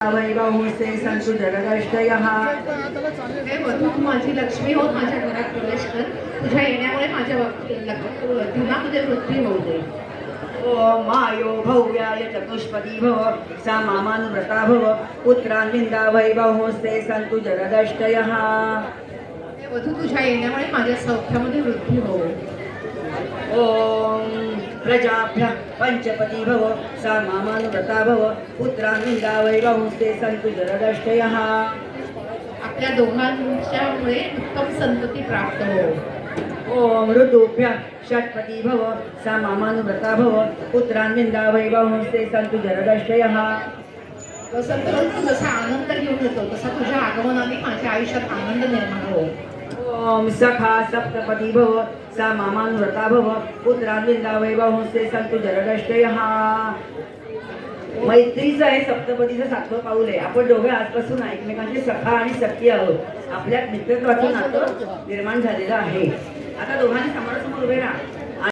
वैभवसे संतु जगदष्टयः हे वधू तू माझी लक्ष्मी हो, माझ्या घरात प्रवेश कर. तुझ्या येण्यामुळे माझ्या धनामध्ये वृद्धी होऊ दे. ॐ मायो भव्याय चतुष्पदी भव सा मामानुव्रता भव पुत्रान्विन्दा वैभवसे संतु जगदष्टयः. हे वधू तुझ्या येण्यामुळे माझ्या सौख्यामध्ये वृद्धी होऊ. ॐ प्रजाभ्यः पंचपदी भव सा मामानुव्रता भव पुत्रान्विन्दा वैभवसे संतु जगदष्टयः. आपल्या दोघांच्यामुळे उत्तम संतती प्राप्त हो. ॐ ऋतुभ्यः षट्पदी भव सा मामानुव्रता भव पुत्रान्विन्दा वैभवसे संतु जगदष्टयः. वसंत ऋतू जसा आनंद घेऊन येतो तसा तुझ्या आगमनाने माझ्या आयुष्यात आनंद निर्माण हो. ॐ सखा सप्तपदी भव सा मामानुव्रता भव पुत्रान्विन्दा वैभवसे संतु जगदष्टयः. मैत्रीचं आहे सप्तपदीचं 7वं पाऊल आहे. आपण दोघे आजपासून एकमेकांचे सखा आणि सखी आहोत. आपल्यात मित्रत्वाचं नातं निर्माण झालेलं आहे. आता दोघांनी समोरासमोर उभे राहा.